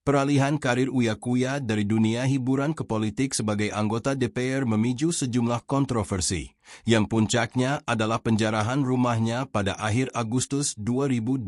Peralihan karir Uya Kuya dari dunia hiburan ke politik sebagai anggota DPR memicu sejumlah kontroversi, yang puncaknya adalah penjarahan rumahnya pada akhir Agustus 2025.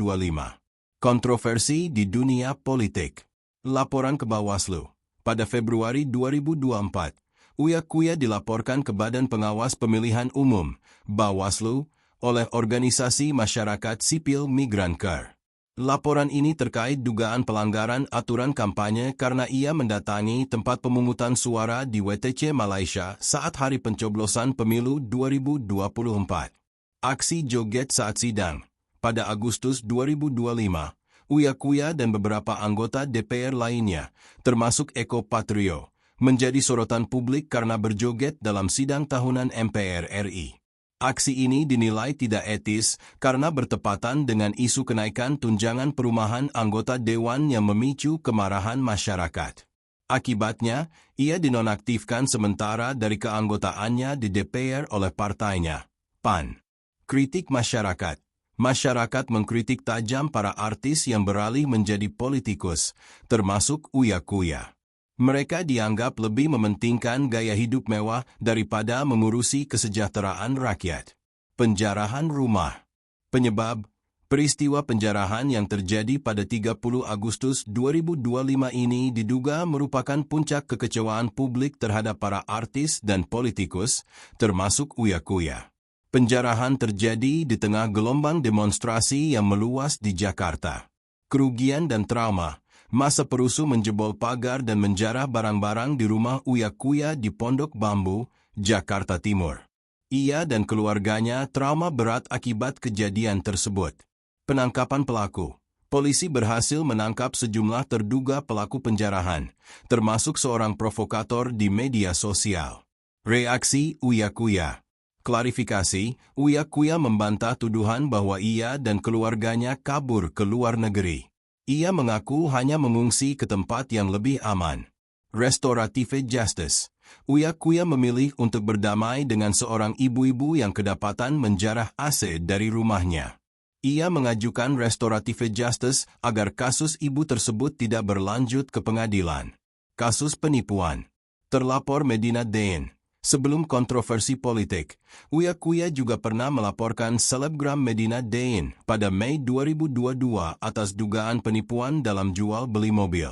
Kontroversi di dunia politik. Laporan ke Bawaslu. Pada Februari 2024, Uya Kuya dilaporkan ke Badan Pengawas Pemilihan Umum, Bawaslu, oleh organisasi masyarakat sipil Migrancare. Laporan ini terkait dugaan pelanggaran aturan kampanye karena ia mendatangi tempat pemungutan suara di WTC Malaysia saat hari pencoblosan pemilu 2024. Aksi joget saat sidang. Pada Agustus 2025, Uya Kuya dan beberapa anggota DPR lainnya, termasuk Eko Patrio, menjadi sorotan publik karena berjoget dalam sidang tahunan MPR RI. Aksi ini dinilai tidak etis karena bertepatan dengan isu kenaikan tunjangan perumahan anggota dewan yang memicu kemarahan masyarakat. Akibatnya, ia dinonaktifkan sementara dari keanggotaannya di DPR oleh partainya, PAN. Kritik masyarakat. Masyarakat mengkritik tajam para artis yang beralih menjadi politikus, termasuk Uya Kuya. Mereka dianggap lebih mementingkan gaya hidup mewah daripada mengurusi kesejahteraan rakyat. Penjarahan rumah. Penyebab, peristiwa penjarahan yang terjadi pada 30 Agustus 2025 ini diduga merupakan puncak kekecewaan publik terhadap para artis dan politikus, termasuk Uya Kuya. Penjarahan terjadi di tengah gelombang demonstrasi yang meluas di Jakarta. Kerugian dan trauma. Masa perusuh menjebol pagar dan menjarah barang-barang di rumah Uya Kuya di Pondok Bambu, Jakarta Timur. Ia dan keluarganya trauma berat akibat kejadian tersebut. Penangkapan pelaku. Polisi berhasil menangkap sejumlah terduga pelaku penjarahan, termasuk seorang provokator di media sosial. Reaksi Uya Kuya. Klarifikasi, Uya Kuya membantah tuduhan bahwa ia dan keluarganya kabur ke luar negeri. Ia mengaku hanya mengungsi ke tempat yang lebih aman. Restorative Justice. Uya Kuya memilih untuk berdamai dengan seorang ibu-ibu yang kedapatan menjarah AC dari rumahnya. Ia mengajukan restorative justice agar kasus ibu tersebut tidak berlanjut ke pengadilan. Kasus penipuan. Terlapor Medina Dain. Sebelum kontroversi politik, Uya Kuya juga pernah melaporkan selebgram Medina Dain pada Mei 2022 atas dugaan penipuan dalam jual-beli mobil.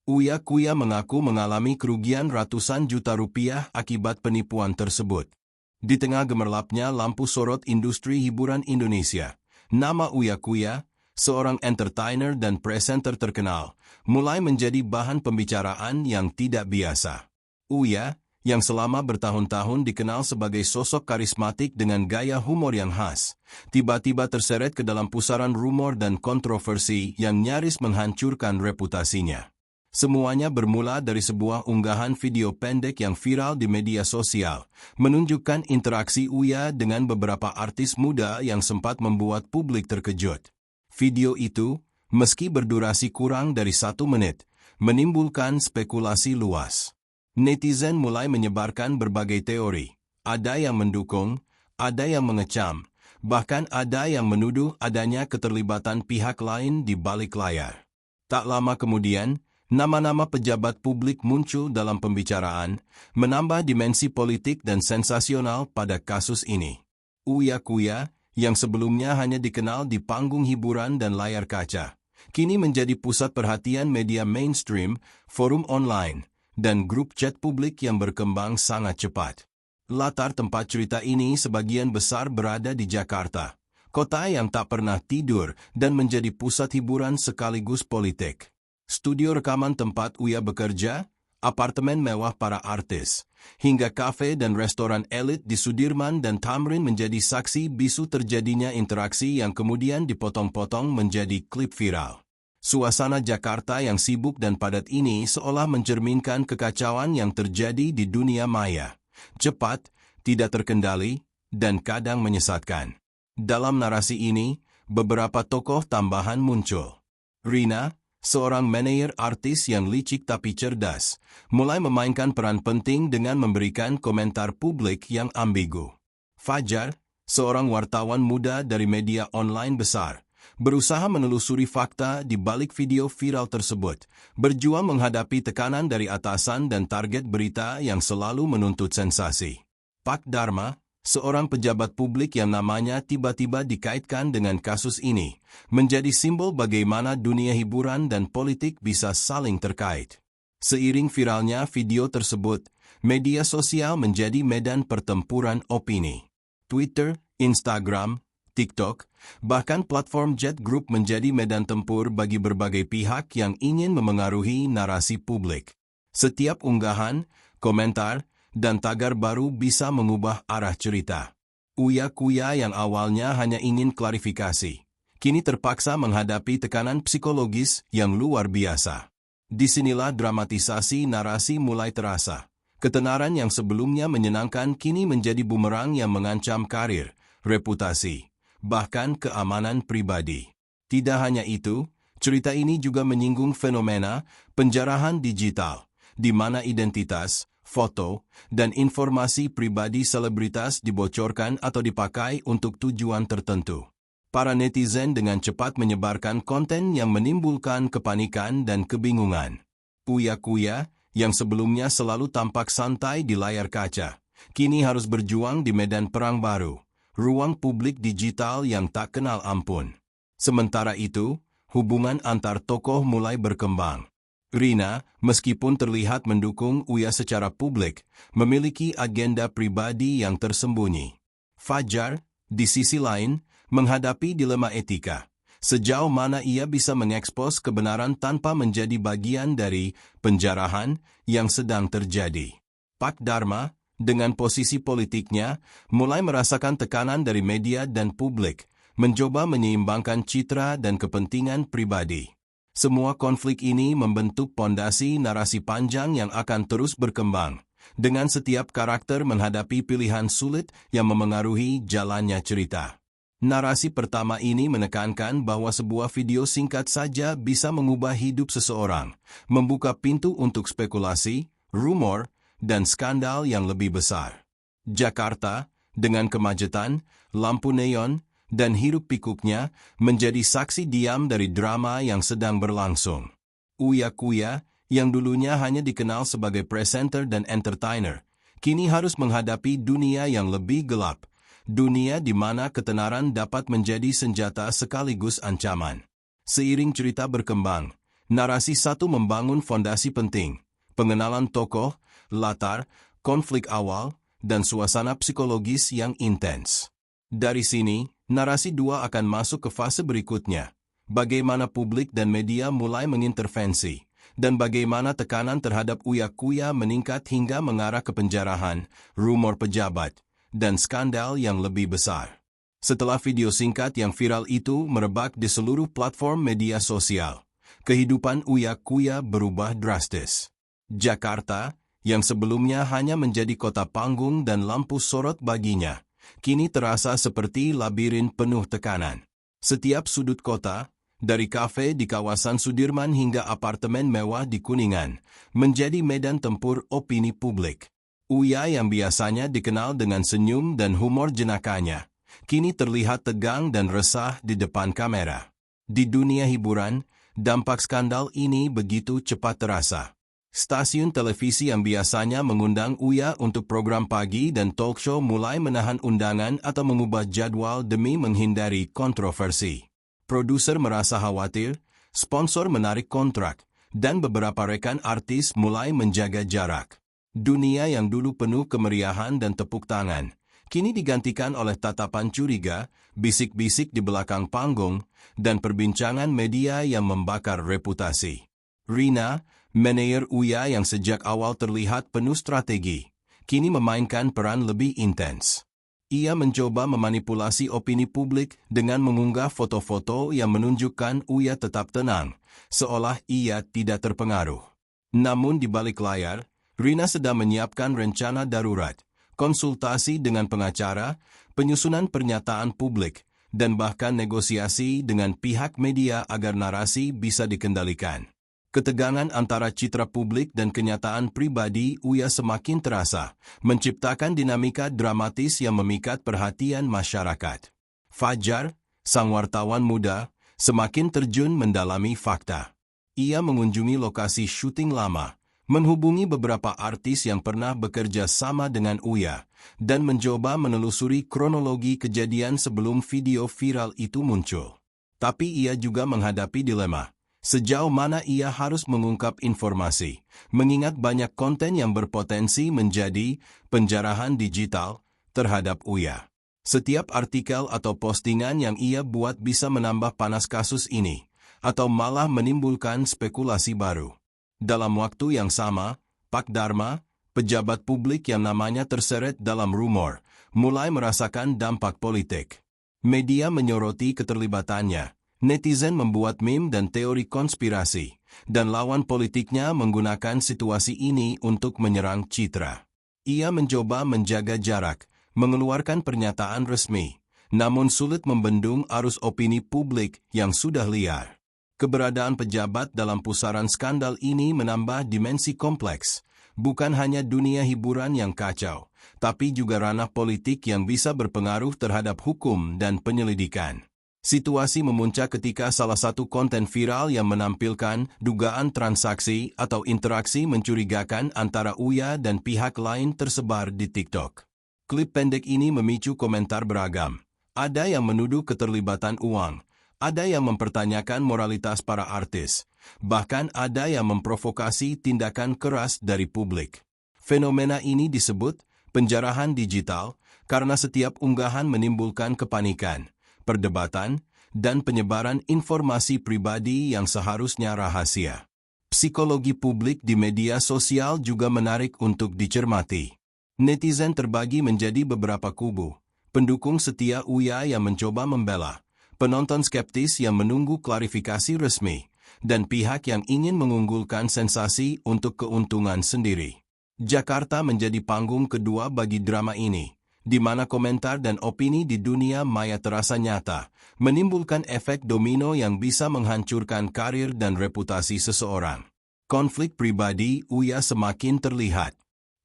Uya Kuya mengaku mengalami kerugian ratusan juta rupiah akibat penipuan tersebut. Di tengah gemerlapnya lampu sorot industri hiburan Indonesia, nama Uya Kuya, seorang entertainer dan presenter terkenal, mulai menjadi bahan pembicaraan yang tidak biasa. Uya, yang selama bertahun-tahun dikenal sebagai sosok karismatik dengan gaya humor yang khas, tiba-tiba terseret ke dalam pusaran rumor dan kontroversi yang nyaris menghancurkan reputasinya. Semuanya bermula dari sebuah unggahan video pendek yang viral di media sosial, menunjukkan interaksi Uya dengan beberapa artis muda yang sempat membuat publik terkejut. Video itu, meski berdurasi kurang dari 1 menit, menimbulkan spekulasi luas. Netizen mulai menyebarkan berbagai teori. Ada yang mendukung, ada yang mengecam, bahkan ada yang menuduh adanya keterlibatan pihak lain di balik layar. Tak lama kemudian, nama-nama pejabat publik muncul dalam pembicaraan, menambah dimensi politik dan sensasional pada kasus ini. Uya Kuya, yang sebelumnya hanya dikenal di panggung hiburan dan layar kaca, kini menjadi pusat perhatian media mainstream, forum online, dan grup chat publik yang berkembang sangat cepat. Latar tempat cerita ini sebagian besar berada di Jakarta, kota yang tak pernah tidur dan menjadi pusat hiburan sekaligus politik. Studio rekaman tempat Uya bekerja, apartemen mewah para artis, hingga kafe dan restoran elit di Sudirman dan Tamrin menjadi saksi bisu terjadinya interaksi yang kemudian dipotong-potong menjadi klip viral. Suasana Jakarta yang sibuk dan padat ini seolah mencerminkan kekacauan yang terjadi di dunia maya. Cepat, tidak terkendali, dan kadang menyesatkan. Dalam narasi ini, beberapa tokoh tambahan muncul. Rina, seorang manajer artis yang licik tapi cerdas, mulai memainkan peran penting dengan memberikan komentar publik yang ambigu. Fajar, seorang wartawan muda dari media online besar, berusaha menelusuri fakta di balik video viral tersebut, berjuang menghadapi tekanan dari atasan dan target berita yang selalu menuntut sensasi. Pak Dharma, seorang pejabat publik yang namanya tiba-tiba dikaitkan dengan kasus ini, menjadi simbol bagaimana dunia hiburan dan politik bisa saling terkait. Seiring viralnya video tersebut, media sosial menjadi medan pertempuran opini. Twitter, Instagram, TikTok, bahkan platform chat group menjadi medan tempur bagi berbagai pihak yang ingin memengaruhi narasi publik. Setiap unggahan, komentar, dan tagar baru bisa mengubah arah cerita. Uya-Kuya yang awalnya hanya ingin klarifikasi, kini terpaksa menghadapi tekanan psikologis yang luar biasa. Disinilah dramatisasi narasi mulai terasa. Ketenaran yang sebelumnya menyenangkan kini menjadi bumerang yang mengancam karir, reputasi, bahkan keamanan pribadi. Tidak hanya itu, cerita ini juga menyinggung fenomena penjarahan digital, di mana identitas, foto, dan informasi pribadi selebritas dibocorkan atau dipakai untuk tujuan tertentu. Para netizen dengan cepat menyebarkan konten yang menimbulkan kepanikan dan kebingungan. Uya-Kuya, yang sebelumnya selalu tampak santai di layar kaca, kini harus berjuang di medan perang baru. Ruang publik digital yang tak kenal ampun. Sementara itu, hubungan antar tokoh mulai berkembang. Rina, meskipun terlihat mendukung Uya secara publik, memiliki agenda pribadi yang tersembunyi. Fajar, di sisi lain, menghadapi dilema etika. Sejauh mana ia bisa mengekspos kebenaran tanpa menjadi bagian dari penjarahan yang sedang terjadi. Pak Dharma, dengan posisi politiknya, mulai merasakan tekanan dari media dan publik, mencoba menyeimbangkan citra dan kepentingan pribadi. Semua konflik ini membentuk pondasi narasi panjang yang akan terus berkembang, dengan setiap karakter menghadapi pilihan sulit yang memengaruhi jalannya cerita. Narasi pertama ini menekankan bahwa sebuah video singkat saja bisa mengubah hidup seseorang, membuka pintu untuk spekulasi, rumor, dan skandal yang lebih besar. Jakarta, dengan kemacetan, lampu neon, dan hiruk-pikuknya, menjadi saksi diam dari drama yang sedang berlangsung. Uya-Kuya, yang dulunya hanya dikenal sebagai presenter dan entertainer, kini harus menghadapi dunia yang lebih gelap, dunia di mana ketenaran dapat menjadi senjata sekaligus ancaman. Seiring cerita berkembang, narasi satu membangun fondasi penting, pengenalan tokoh, latar, konflik awal, dan suasana psikologis yang intens. Dari sini, narasi dua akan masuk ke fase berikutnya. Bagaimana publik dan media mulai mengintervensi, dan bagaimana tekanan terhadap Uya-Kuya meningkat hingga mengarah ke penjarahan, rumor pejabat, dan skandal yang lebih besar. Setelah video singkat yang viral itu merebak di seluruh platform media sosial, kehidupan Uya-Kuya berubah drastis. Jakarta, yang sebelumnya hanya menjadi kota panggung dan lampu sorot baginya, kini terasa seperti labirin penuh tekanan. Setiap sudut kota, dari kafe di kawasan Sudirman hingga apartemen mewah di Kuningan, menjadi medan tempur opini publik. Uya yang biasanya dikenal dengan senyum dan humor jenakanya, kini terlihat tegang dan resah di depan kamera. Di dunia hiburan, dampak skandal ini begitu cepat terasa. Stasiun televisi yang biasanya mengundang Uya untuk program pagi dan talk show mulai menahan undangan atau mengubah jadwal demi menghindari kontroversi. Produser merasa khawatir, sponsor menarik kontrak, dan beberapa rekan artis mulai menjaga jarak. Dunia yang dulu penuh kemeriahan dan tepuk tangan, kini digantikan oleh tatapan curiga, bisik-bisik di belakang panggung, dan perbincangan media yang membakar reputasi. Rina, manajer Uya yang sejak awal terlihat penuh strategi, kini memainkan peran lebih intens. Ia mencoba memanipulasi opini publik dengan mengunggah foto-foto yang menunjukkan Uya tetap tenang, seolah ia tidak terpengaruh. Namun di balik layar, Rina sedang menyiapkan rencana darurat, konsultasi dengan pengacara, penyusunan pernyataan publik, dan bahkan negosiasi dengan pihak media agar narasi bisa dikendalikan. Ketegangan antara citra publik dan kenyataan pribadi Uya semakin terasa, menciptakan dinamika dramatis yang memikat perhatian masyarakat. Fajar, sang wartawan muda, semakin terjun mendalami fakta. Ia mengunjungi lokasi syuting lama, menghubungi beberapa artis yang pernah bekerja sama dengan Uya, dan mencoba menelusuri kronologi kejadian sebelum video viral itu muncul. Tapi ia juga menghadapi dilema. Sejauh mana ia harus mengungkap informasi, mengingat banyak konten yang berpotensi menjadi penjarahan digital terhadap Uya. Setiap artikel atau postingan yang ia buat bisa menambah panas kasus ini, atau malah menimbulkan spekulasi baru. Dalam waktu yang sama, Pak Dharma, pejabat publik yang namanya terseret dalam rumor, mulai merasakan dampak politik. Media menyoroti keterlibatannya, netizen membuat meme dan teori konspirasi, dan lawan politiknya menggunakan situasi ini untuk menyerang citra. Ia mencoba menjaga jarak, mengeluarkan pernyataan resmi, namun sulit membendung arus opini publik yang sudah liar. Keberadaan pejabat dalam pusaran skandal ini menambah dimensi kompleks, bukan hanya dunia hiburan yang kacau, tapi juga ranah politik yang bisa berpengaruh terhadap hukum dan penyelidikan. Situasi memuncak ketika salah satu konten viral yang menampilkan dugaan transaksi atau interaksi mencurigakan antara Uya dan pihak lain tersebar di TikTok. Klip pendek ini memicu komentar beragam. Ada yang menuduh keterlibatan uang, ada yang mempertanyakan moralitas para artis, bahkan ada yang memprovokasi tindakan keras dari publik. Fenomena ini disebut penjarahan digital karena setiap unggahan menimbulkan kepanikan, perdebatan, dan penyebaran informasi pribadi yang seharusnya rahasia. Psikologi publik di media sosial juga menarik untuk dicermati. Netizen terbagi menjadi beberapa kubu, pendukung setia Uya yang mencoba membela, penonton skeptis yang menunggu klarifikasi resmi, dan pihak yang ingin mengunggulkan sensasi untuk keuntungan sendiri. Jakarta menjadi panggung kedua bagi drama ini, di mana komentar dan opini di dunia maya terasa nyata, menimbulkan efek domino yang bisa menghancurkan karir dan reputasi seseorang. Konflik pribadi Uya semakin terlihat.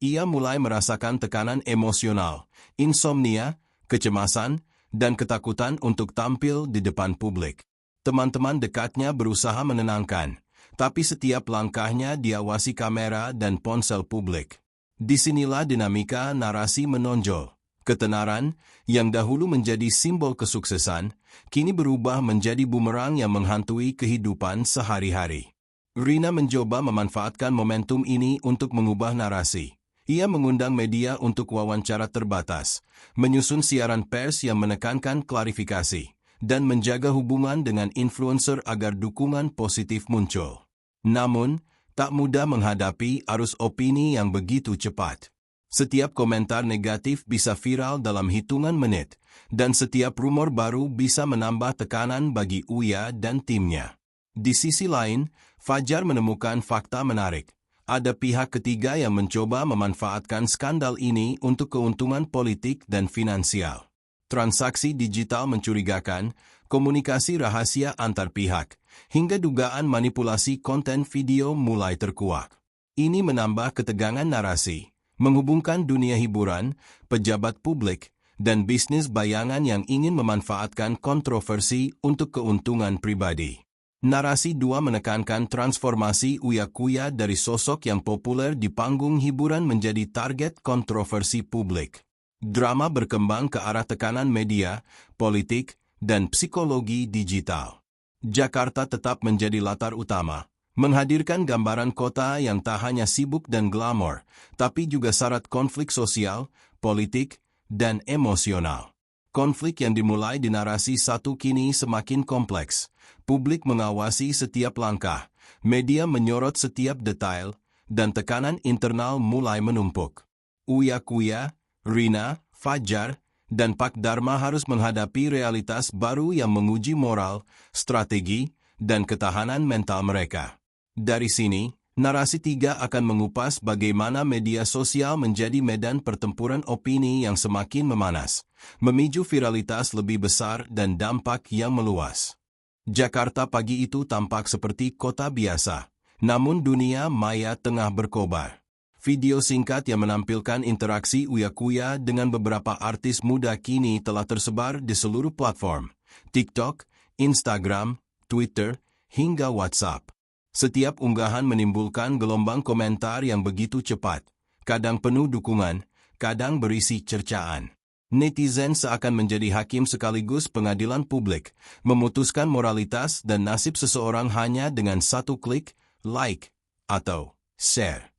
Ia mulai merasakan tekanan emosional, insomnia, kecemasan, dan ketakutan untuk tampil di depan publik. Teman-teman dekatnya berusaha menenangkan, tapi setiap langkahnya diawasi kamera dan ponsel publik. Disinilah dinamika narasi menonjol. Ketenaran, yang dahulu menjadi simbol kesuksesan, kini berubah menjadi bumerang yang menghantui kehidupan sehari-hari. Rina mencoba memanfaatkan momentum ini untuk mengubah narasi. Ia mengundang media untuk wawancara terbatas, menyusun siaran pers yang menekankan klarifikasi, dan menjaga hubungan dengan influencer agar dukungan positif muncul. Namun, tak mudah menghadapi arus opini yang begitu cepat. Setiap komentar negatif bisa viral dalam hitungan menit, dan setiap rumor baru bisa menambah tekanan bagi Uya dan timnya. Di sisi lain, Fajar menemukan fakta menarik. Ada pihak ketiga yang mencoba memanfaatkan skandal ini untuk keuntungan politik dan finansial. Transaksi digital mencurigakan, komunikasi rahasia antar pihak, hingga dugaan manipulasi konten video mulai terkuak. Ini menambah ketegangan narasi, menghubungkan dunia hiburan, pejabat publik, dan bisnis bayangan yang ingin memanfaatkan kontroversi untuk keuntungan pribadi. Narasi 2 menekankan transformasi Uya Kuya dari sosok yang populer di panggung hiburan menjadi target kontroversi publik. Drama berkembang ke arah tekanan media, politik, dan psikologi digital. Jakarta tetap menjadi latar utama, menghadirkan gambaran kota yang tak hanya sibuk dan glamor, tapi juga syarat konflik sosial, politik, dan emosional. Konflik yang dimulai di narasi satu kini semakin kompleks. Publik mengawasi setiap langkah, media menyorot setiap detail, dan tekanan internal mulai menumpuk. Uya Kuya, Rina, Fajar, dan Pak Dharma harus menghadapi realitas baru yang menguji moral, strategi, dan ketahanan mental mereka. Dari sini, narasi 3 akan mengupas bagaimana media sosial menjadi medan pertempuran opini yang semakin memanas, memicu viralitas lebih besar dan dampak yang meluas. Jakarta pagi itu tampak seperti kota biasa, namun dunia maya tengah berkobar. Video singkat yang menampilkan interaksi Uya Kuya dengan beberapa artis muda kini telah tersebar di seluruh platform, TikTok, Instagram, Twitter, hingga WhatsApp. Setiap unggahan menimbulkan gelombang komentar yang begitu cepat, kadang penuh dukungan, kadang berisi cercaan. Netizen seakan menjadi hakim sekaligus pengadilan publik, memutuskan moralitas dan nasib seseorang hanya dengan satu klik, like, atau share.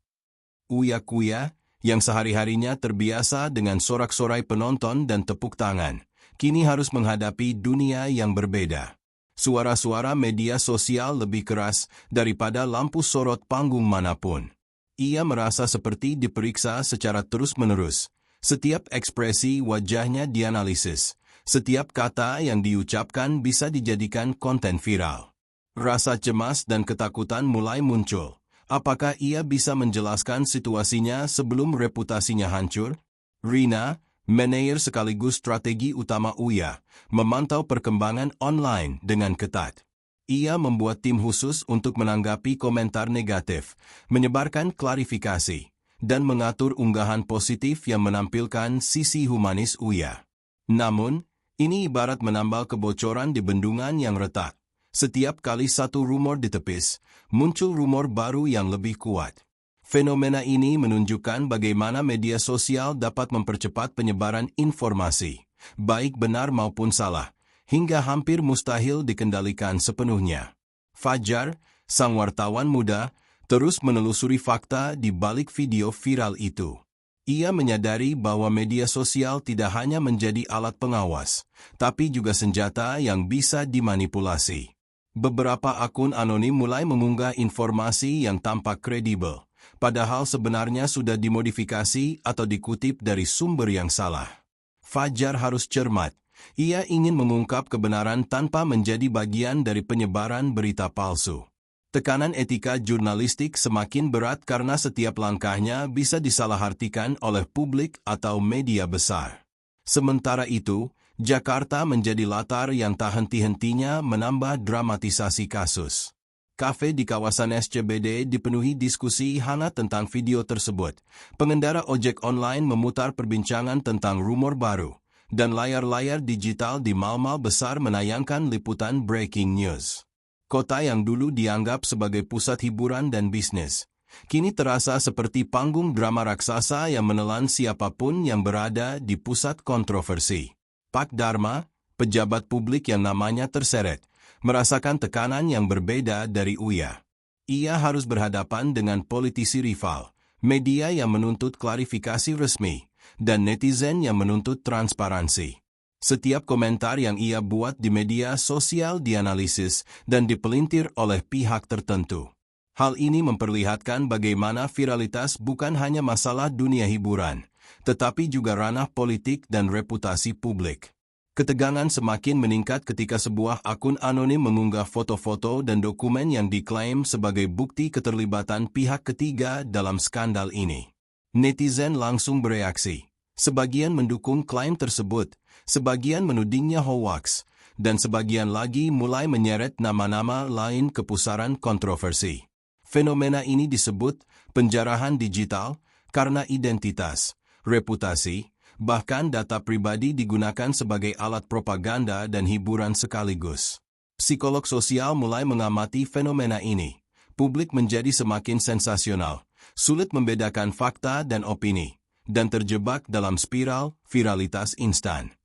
Uya-kuya, yang sehari-harinya terbiasa dengan sorak-sorai penonton dan tepuk tangan, kini harus menghadapi dunia yang berbeda. Suara-suara media sosial lebih keras daripada lampu sorot panggung manapun. Ia merasa seperti diperiksa secara terus-menerus. Setiap ekspresi wajahnya dianalisis. Setiap kata yang diucapkan bisa dijadikan konten viral. Rasa cemas dan ketakutan mulai muncul. Apakah ia bisa menjelaskan situasinya sebelum reputasinya hancur? Rina, manajer sekaligus strategi utama Uya, memantau perkembangan online dengan ketat. Ia membuat tim khusus untuk menanggapi komentar negatif, menyebarkan klarifikasi, dan mengatur unggahan positif yang menampilkan sisi humanis Uya. Namun, ini ibarat menambal kebocoran di bendungan yang retak. Setiap kali satu rumor ditepis, muncul rumor baru yang lebih kuat. Fenomena ini menunjukkan bagaimana media sosial dapat mempercepat penyebaran informasi, baik benar maupun salah, hingga hampir mustahil dikendalikan sepenuhnya. Fajar, sang wartawan muda, terus menelusuri fakta di balik video viral itu. Ia menyadari bahwa media sosial tidak hanya menjadi alat pengawas, tapi juga senjata yang bisa dimanipulasi. Beberapa akun anonim mulai mengunggah informasi yang tampak kredibel, padahal sebenarnya sudah dimodifikasi atau dikutip dari sumber yang salah. Fajar harus cermat. Ia ingin mengungkap kebenaran tanpa menjadi bagian dari penyebaran berita palsu. Tekanan etika jurnalistik semakin berat karena setiap langkahnya bisa disalahartikan oleh publik atau media besar. Sementara itu, Jakarta menjadi latar yang tak henti-hentinya menambah dramatisasi kasus. Kafe di kawasan SCBD dipenuhi diskusi hangat tentang video tersebut. Pengendara ojek online memutar perbincangan tentang rumor baru, dan layar-layar digital di mal-mal besar menayangkan liputan breaking news. Kota yang dulu dianggap sebagai pusat hiburan dan bisnis, kini terasa seperti panggung drama raksasa yang menelan siapapun yang berada di pusat kontroversi. Pak Dharma, pejabat publik yang namanya terseret, merasakan tekanan yang berbeda dari Uya. Ia harus berhadapan dengan politisi rival, media yang menuntut klarifikasi resmi, dan netizen yang menuntut transparansi. Setiap komentar yang ia buat di media sosial dianalisis dan dipelintir oleh pihak tertentu. Hal ini memperlihatkan bagaimana viralitas bukan hanya masalah dunia hiburan, tetapi juga ranah politik dan reputasi publik. Ketegangan semakin meningkat ketika sebuah akun anonim mengunggah foto-foto dan dokumen yang diklaim sebagai bukti keterlibatan pihak ketiga dalam skandal ini. Netizen langsung bereaksi. Sebagian mendukung klaim tersebut, sebagian menudingnya hoaks, dan sebagian lagi mulai menyeret nama-nama lain ke pusaran kontroversi. Fenomena ini disebut penjarahan digital karena identitas, reputasi, bahkan data pribadi digunakan sebagai alat propaganda dan hiburan sekaligus. Psikolog sosial mulai mengamati fenomena ini. Publik menjadi semakin sensasional, sulit membedakan fakta dan opini, dan terjebak dalam spiral viralitas instan.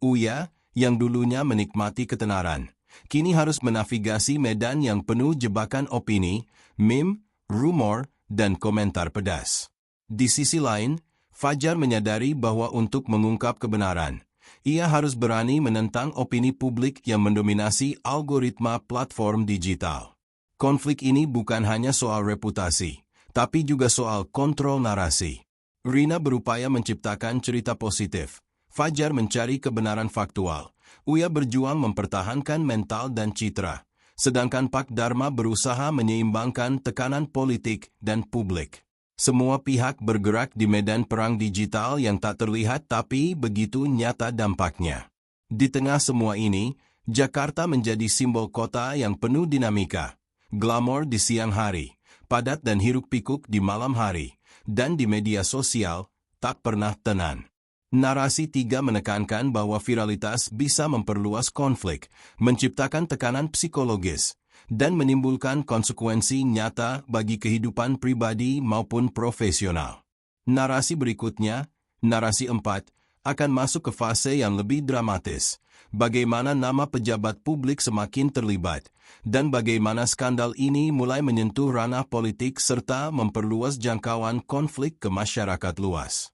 Uya, yang dulunya menikmati ketenaran, kini harus menavigasi medan yang penuh jebakan opini, meme, rumor, dan komentar pedas. Di sisi lain, Fajar menyadari bahwa untuk mengungkap kebenaran, ia harus berani menentang opini publik yang mendominasi algoritma platform digital. Konflik ini bukan hanya soal reputasi, tapi juga soal kontrol narasi. Rina berupaya menciptakan cerita positif. Fajar mencari kebenaran faktual. Uya berjuang mempertahankan mental dan citra. Sedangkan Pak Dharma berusaha menyeimbangkan tekanan politik dan publik. Semua pihak bergerak di medan perang digital yang tak terlihat tapi begitu nyata dampaknya. Di tengah semua ini, Jakarta menjadi simbol kota yang penuh dinamika. Glamor di siang hari, padat dan hiruk-pikuk di malam hari, dan di media sosial tak pernah tenang. Narasi 3 menekankan bahwa viralitas bisa memperluas konflik, menciptakan tekanan psikologis, dan menimbulkan konsekuensi nyata bagi kehidupan pribadi maupun profesional. Narasi berikutnya, narasi 4, akan masuk ke fase yang lebih dramatis, bagaimana nama pejabat publik semakin terlibat, dan bagaimana skandal ini mulai menyentuh ranah politik serta memperluas jangkauan konflik ke masyarakat luas.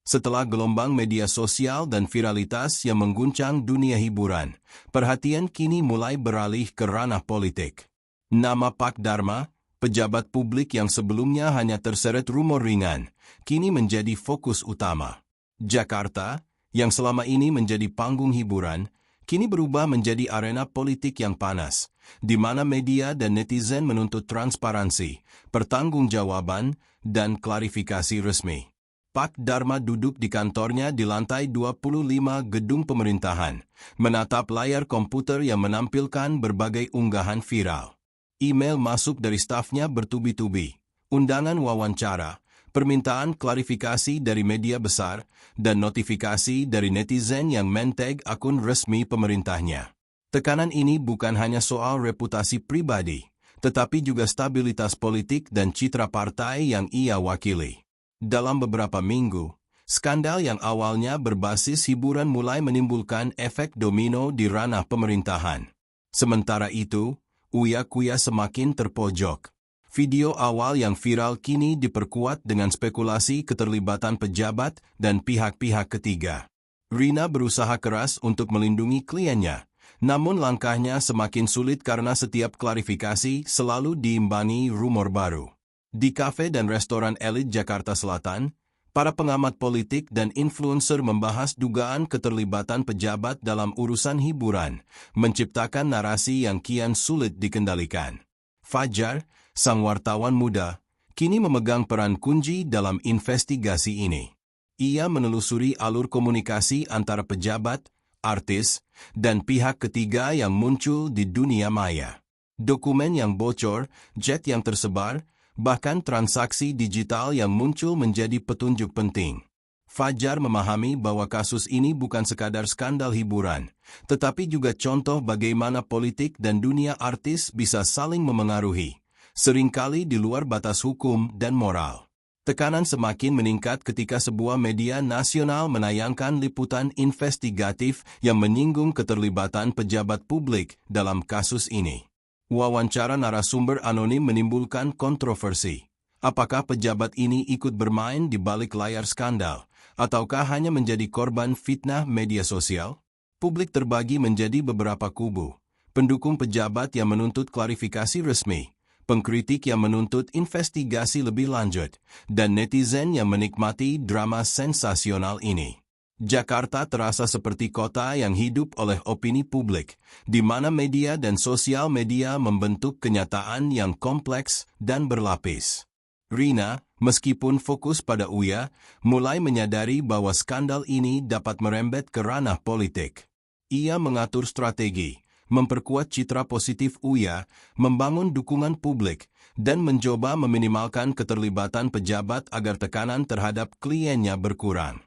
Setelah gelombang media sosial dan viralitas yang mengguncang dunia hiburan, perhatian kini mulai beralih ke ranah politik. Nama Pak Dharma, pejabat publik yang sebelumnya hanya terseret rumor ringan, kini menjadi fokus utama. Jakarta, yang selama ini menjadi panggung hiburan, kini berubah menjadi arena politik yang panas, di mana media dan netizen menuntut transparansi, pertanggungjawaban, dan klarifikasi resmi. Pak Dharma duduk di kantornya di lantai 25 gedung pemerintahan, menatap layar komputer yang menampilkan berbagai unggahan viral. Email masuk dari stafnya bertubi-tubi, undangan wawancara, permintaan klarifikasi dari media besar, dan notifikasi dari netizen yang menteg akun resmi pemerintahnya. Tekanan ini bukan hanya soal reputasi pribadi, tetapi juga stabilitas politik dan citra partai yang ia wakili. Dalam beberapa minggu, skandal yang awalnya berbasis hiburan mulai menimbulkan efek domino di ranah pemerintahan. Sementara itu, uya-kuya semakin terpojok. Video awal yang viral kini diperkuat dengan spekulasi keterlibatan pejabat dan pihak-pihak ketiga. Rina berusaha keras untuk melindungi kliennya, namun langkahnya semakin sulit karena setiap klarifikasi selalu diimbangi rumor baru. Di kafe dan restoran elit Jakarta Selatan, para pengamat politik dan influencer membahas dugaan keterlibatan pejabat dalam urusan hiburan, menciptakan narasi yang kian sulit dikendalikan. Fajar, sang wartawan muda, kini memegang peran kunci dalam investigasi ini. Ia menelusuri alur komunikasi antara pejabat, artis, dan pihak ketiga yang muncul di dunia maya. Dokumen yang bocor, jet yang tersebar, bahkan transaksi digital yang muncul menjadi petunjuk penting. Fajar memahami bahwa kasus ini bukan sekadar skandal hiburan, tetapi juga contoh bagaimana politik dan dunia artis bisa saling memengaruhi, seringkali di luar batas hukum dan moral. Tekanan semakin meningkat ketika sebuah media nasional menayangkan liputan investigatif yang menyinggung keterlibatan pejabat publik dalam kasus ini. Wawancara narasumber anonim menimbulkan kontroversi. Apakah pejabat ini ikut bermain di balik layar skandal, ataukah hanya menjadi korban fitnah media sosial? Publik terbagi menjadi beberapa kubu. Pendukung pejabat yang menuntut klarifikasi resmi, pengkritik yang menuntut investigasi lebih lanjut, dan netizen yang menikmati drama sensasional ini. Jakarta terasa seperti kota yang hidup oleh opini publik, di mana media dan sosial media membentuk kenyataan yang kompleks dan berlapis. Rina, meskipun fokus pada Uya, mulai menyadari bahwa skandal ini dapat merembet ke ranah politik. Ia mengatur strategi, memperkuat citra positif Uya, membangun dukungan publik, dan mencoba meminimalkan keterlibatan pejabat agar tekanan terhadap kliennya berkurang.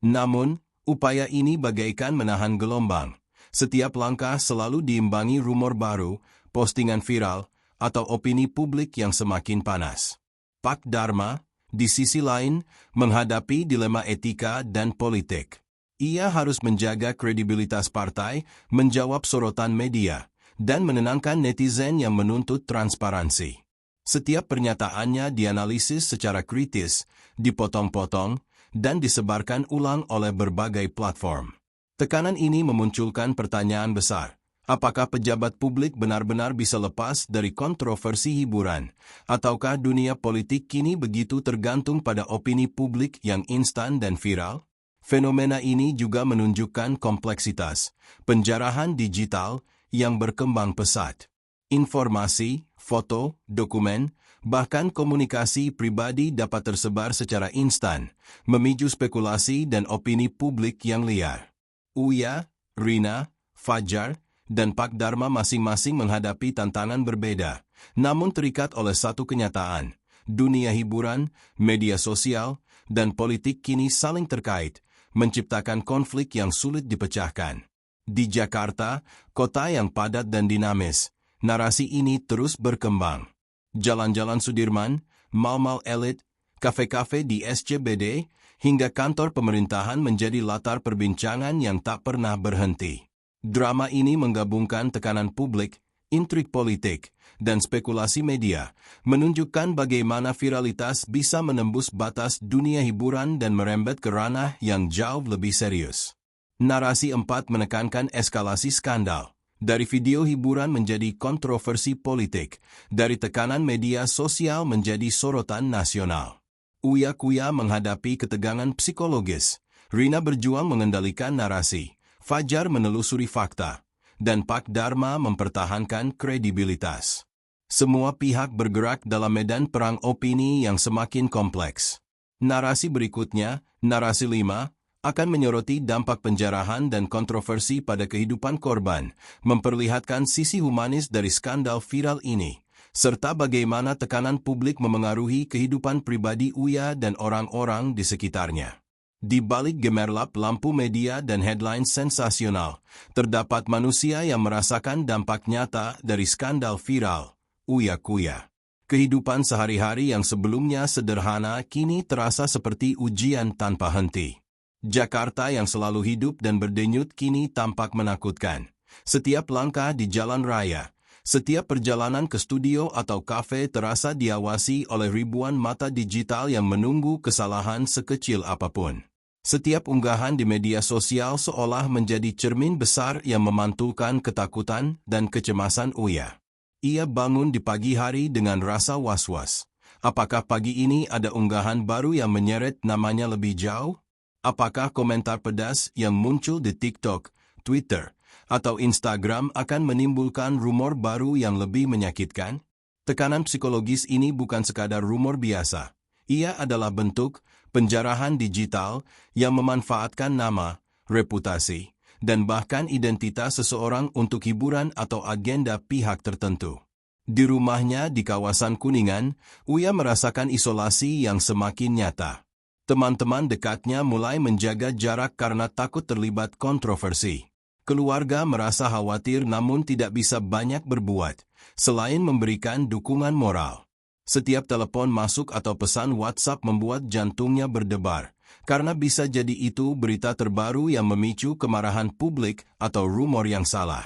Namun, upaya ini bagaikan menahan gelombang. Setiap langkah selalu diimbangi rumor baru, postingan viral, atau opini publik yang semakin panas. Pak Dharma, di sisi lain, menghadapi dilema etika dan politik. Ia harus menjaga kredibilitas partai, menjawab sorotan media, dan menenangkan netizen yang menuntut transparansi. Setiap pernyataannya dianalisis secara kritis, dipotong-potong, dan disebarkan ulang oleh berbagai platform. Tekanan ini memunculkan pertanyaan besar. Apakah pejabat publik benar-benar bisa lepas dari kontroversi hiburan? Ataukah dunia politik kini begitu tergantung pada opini publik yang instan dan viral? Fenomena ini juga menunjukkan kompleksitas penjarahan digital yang berkembang pesat. Informasi, foto, dokumen, bahkan komunikasi pribadi dapat tersebar secara instan, memicu spekulasi dan opini publik yang liar. Uya, Rina, Fajar, dan Pak Dharma masing-masing menghadapi tantangan berbeda, namun terikat oleh satu kenyataan. Dunia hiburan, media sosial, dan politik kini saling terkait, menciptakan konflik yang sulit dipecahkan. Di Jakarta, kota yang padat dan dinamis, narasi ini terus berkembang. Jalan-jalan Sudirman, mal-mal elit, kafe-kafe di SCBD, hingga kantor pemerintahan menjadi latar perbincangan yang tak pernah berhenti. Drama ini menggabungkan tekanan publik, intrik politik, dan spekulasi media, menunjukkan bagaimana viralitas bisa menembus batas dunia hiburan dan merembet ke ranah yang jauh lebih serius. Narasi 4 menekankan eskalasi skandal. Dari video hiburan menjadi kontroversi politik, dari tekanan media sosial menjadi sorotan nasional. Uya Kuya menghadapi ketegangan psikologis, Rina berjuang mengendalikan narasi, Fajar menelusuri fakta, dan Pak Dharma mempertahankan kredibilitas. Semua pihak bergerak dalam medan perang opini yang semakin kompleks. Narasi berikutnya, narasi 5, akan menyoroti dampak penjarahan dan kontroversi pada kehidupan korban, memperlihatkan sisi humanis dari skandal viral ini, serta bagaimana tekanan publik memengaruhi kehidupan pribadi Uya dan orang-orang di sekitarnya. Di balik gemerlap lampu media dan headline sensasional, terdapat manusia yang merasakan dampak nyata dari skandal viral, Uya Kuya. Kehidupan sehari-hari yang sebelumnya sederhana kini terasa seperti ujian tanpa henti. Jakarta yang selalu hidup dan berdenyut kini tampak menakutkan. Setiap langkah di jalan raya, setiap perjalanan ke studio atau kafe terasa diawasi oleh ribuan mata digital yang menunggu kesalahan sekecil apapun. Setiap unggahan di media sosial seolah menjadi cermin besar yang memantulkan ketakutan dan kecemasan Uya. Ia bangun di pagi hari dengan rasa was-was. Apakah pagi ini ada unggahan baru yang menyeret namanya lebih jauh? Apakah komentar pedas yang muncul di TikTok, Twitter, atau Instagram akan menimbulkan rumor baru yang lebih menyakitkan? Tekanan psikologis ini bukan sekadar rumor biasa. Ia adalah bentuk penjarahan digital yang memanfaatkan nama, reputasi, dan bahkan identitas seseorang untuk hiburan atau agenda pihak tertentu. Di rumahnya di kawasan Kuningan, Uya merasakan isolasi yang semakin nyata. Teman-teman dekatnya mulai menjaga jarak karena takut terlibat kontroversi. Keluarga merasa khawatir namun tidak bisa banyak berbuat, selain memberikan dukungan moral. Setiap telepon masuk atau pesan WhatsApp membuat jantungnya berdebar, karena bisa jadi itu berita terbaru yang memicu kemarahan publik atau rumor yang salah.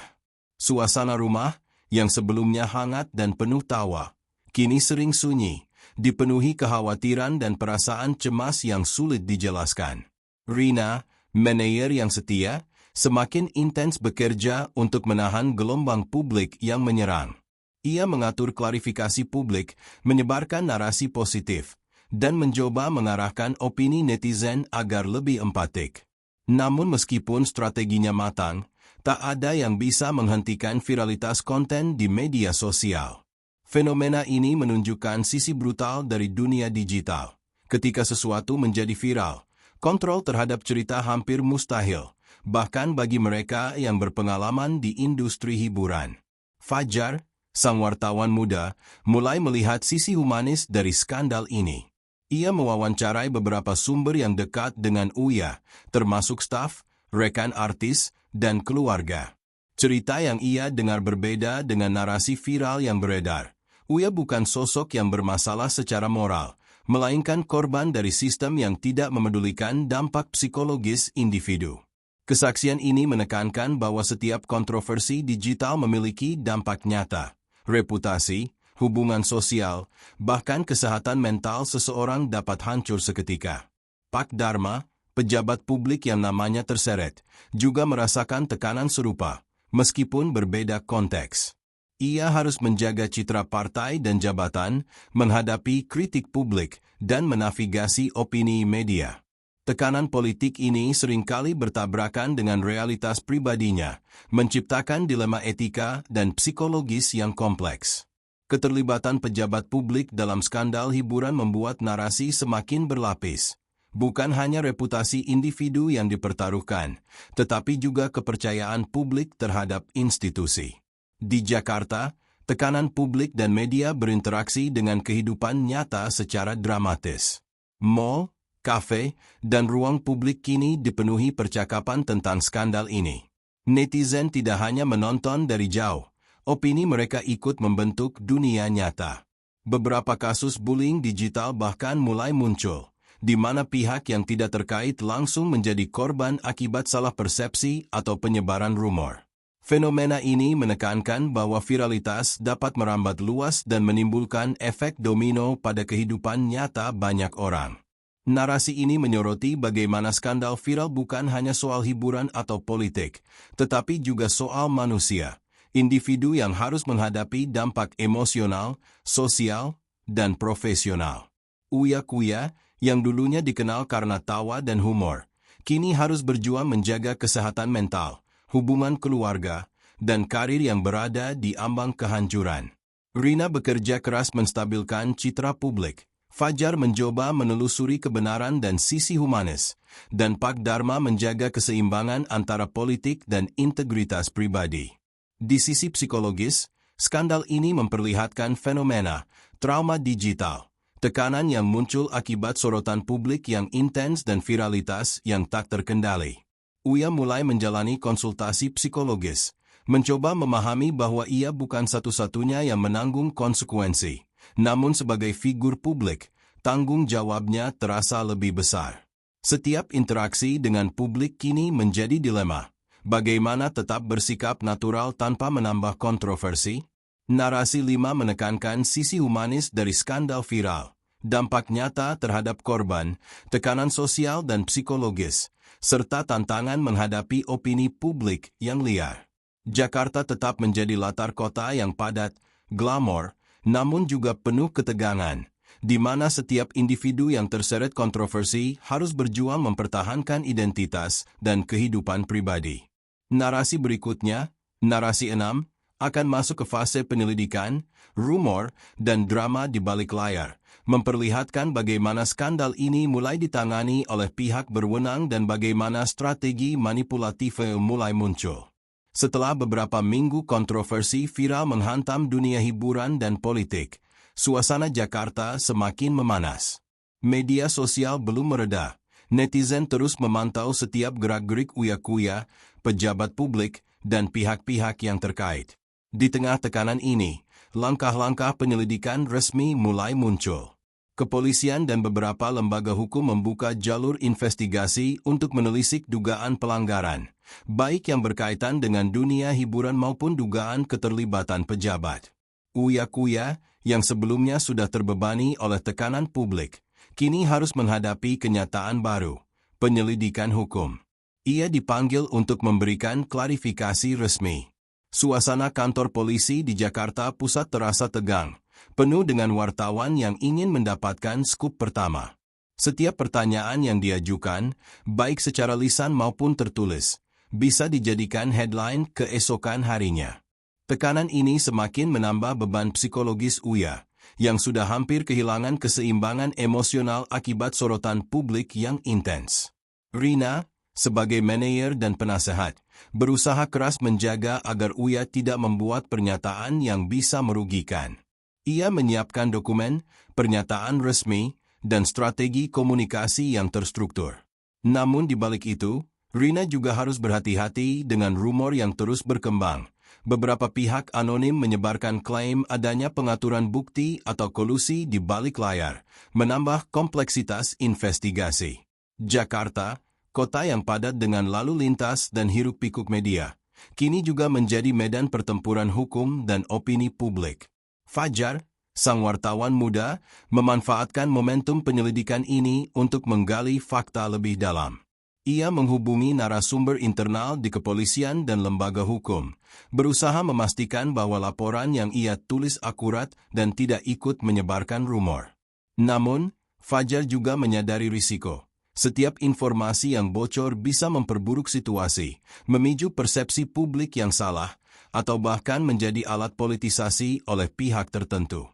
Suasana rumah, yang sebelumnya hangat dan penuh tawa, kini sering sunyi, dipenuhi kekhawatiran dan perasaan cemas yang sulit dijelaskan. Rina, manajer yang setia, semakin intens bekerja untuk menahan gelombang publik yang menyerang. Ia mengatur klarifikasi publik, menyebarkan narasi positif, dan mencoba mengarahkan opini netizen agar lebih empatik. Namun meskipun strateginya matang, tak ada yang bisa menghentikan viralitas konten di media sosial. Fenomena ini menunjukkan sisi brutal dari dunia digital. Ketika sesuatu menjadi viral, kontrol terhadap cerita hampir mustahil, bahkan bagi mereka yang berpengalaman di industri hiburan. Fajar, sang wartawan muda, mulai melihat sisi humanis dari skandal ini. Ia mewawancarai beberapa sumber yang dekat dengan Uya, termasuk staf, rekan artis, dan keluarga. Cerita yang ia dengar berbeda dengan narasi viral yang beredar. Uya bukan sosok yang bermasalah secara moral, melainkan korban dari sistem yang tidak memedulikan dampak psikologis individu. Kesaksian ini menekankan bahwa setiap kontroversi digital memiliki dampak nyata. Reputasi, hubungan sosial, bahkan kesehatan mental seseorang dapat hancur seketika. Pak Dharma, pejabat publik yang namanya terseret, juga merasakan tekanan serupa, meskipun berbeda konteks. Ia harus menjaga citra partai dan jabatan, menghadapi kritik publik, dan menavigasi opini media. Tekanan politik ini seringkali bertabrakan dengan realitas pribadinya, menciptakan dilema etika dan psikologis yang kompleks. Keterlibatan pejabat publik dalam skandal hiburan membuat narasi semakin berlapis. Bukan hanya reputasi individu yang dipertaruhkan, tetapi juga kepercayaan publik terhadap institusi. Di Jakarta, tekanan publik dan media berinteraksi dengan kehidupan nyata secara dramatis. Mal, kafe, dan ruang publik kini dipenuhi percakapan tentang skandal ini. Netizen tidak hanya menonton dari jauh, opini mereka ikut membentuk dunia nyata. Beberapa kasus bullying digital bahkan mulai muncul, di mana pihak yang tidak terkait langsung menjadi korban akibat salah persepsi atau penyebaran rumor. Fenomena ini menekankan bahwa viralitas dapat merambat luas dan menimbulkan efek domino pada kehidupan nyata banyak orang. Narasi ini menyoroti bagaimana skandal viral bukan hanya soal hiburan atau politik, tetapi juga soal manusia, individu yang harus menghadapi dampak emosional, sosial, dan profesional. Uya Kuya, yang dulunya dikenal karena tawa dan humor, kini harus berjuang menjaga kesehatan mental, hubungan keluarga, dan karir yang berada di ambang kehancuran. Rina bekerja keras menstabilkan citra publik. Fajar mencoba menelusuri kebenaran dan sisi humanis, dan Pak Dharma menjaga keseimbangan antara politik dan integritas pribadi. Di sisi psikologis, skandal ini memperlihatkan fenomena trauma digital, tekanan yang muncul akibat sorotan publik yang intens dan viralitas yang tak terkendali. Uya mulai menjalani konsultasi psikologis, mencoba memahami bahwa ia bukan satu-satunya yang menanggung konsekuensi. Namun sebagai figur publik, tanggung jawabnya terasa lebih besar. Setiap interaksi dengan publik kini menjadi dilema. Bagaimana tetap bersikap natural tanpa menambah kontroversi? Narasi 5 menekankan sisi humanis dari skandal viral, dampak nyata terhadap korban, tekanan sosial dan psikologis, serta tantangan menghadapi opini publik yang liar. Jakarta tetap menjadi latar kota yang padat, glamor, namun juga penuh ketegangan, di mana setiap individu yang terseret kontroversi harus berjuang mempertahankan identitas dan kehidupan pribadi. Narasi berikutnya, narasi 6, akan masuk ke fase penyelidikan, rumor, dan drama di balik layar, memperlihatkan bagaimana skandal ini mulai ditangani oleh pihak berwenang dan bagaimana strategi manipulatif mulai muncul. Setelah beberapa minggu kontroversi viral menghantam dunia hiburan dan politik, suasana Jakarta semakin memanas. Media sosial belum mereda. Netizen terus memantau setiap gerak-gerik Uya Kuya, pejabat publik, dan pihak-pihak yang terkait. Di tengah tekanan ini, langkah-langkah penyelidikan resmi mulai muncul. Kepolisian dan beberapa lembaga hukum membuka jalur investigasi untuk menelisik dugaan pelanggaran, baik yang berkaitan dengan dunia hiburan maupun dugaan keterlibatan pejabat. Uya Kuya, yang sebelumnya sudah terbebani oleh tekanan publik, kini harus menghadapi kenyataan baru, penyelidikan hukum. Ia dipanggil untuk memberikan klarifikasi resmi. Suasana kantor polisi di Jakarta Pusat terasa tegang, penuh dengan wartawan yang ingin mendapatkan skup pertama. Setiap pertanyaan yang diajukan, baik secara lisan maupun tertulis, bisa dijadikan headline keesokan harinya. Tekanan ini semakin menambah beban psikologis Uya, yang sudah hampir kehilangan keseimbangan emosional akibat sorotan publik yang intens. Rina, sebagai manajer dan penasehat, berusaha keras menjaga agar Uya tidak membuat pernyataan yang bisa merugikan. Ia menyiapkan dokumen, pernyataan resmi, dan strategi komunikasi yang terstruktur. Namun di balik itu, Rina juga harus berhati-hati dengan rumor yang terus berkembang. Beberapa pihak anonim menyebarkan klaim adanya pengaturan bukti atau kolusi di balik layar, menambah kompleksitas investigasi. Jakarta, kota yang padat dengan lalu lintas dan hiruk-pikuk media, kini juga menjadi medan pertempuran hukum dan opini publik. Fajar, sang wartawan muda, memanfaatkan momentum penyelidikan ini untuk menggali fakta lebih dalam. Ia menghubungi narasumber internal di kepolisian dan lembaga hukum, berusaha memastikan bahwa laporan yang ia tulis akurat dan tidak ikut menyebarkan rumor. Namun, Fajar juga menyadari risiko. Setiap informasi yang bocor bisa memperburuk situasi, memicu persepsi publik yang salah, atau bahkan menjadi alat politisasi oleh pihak tertentu.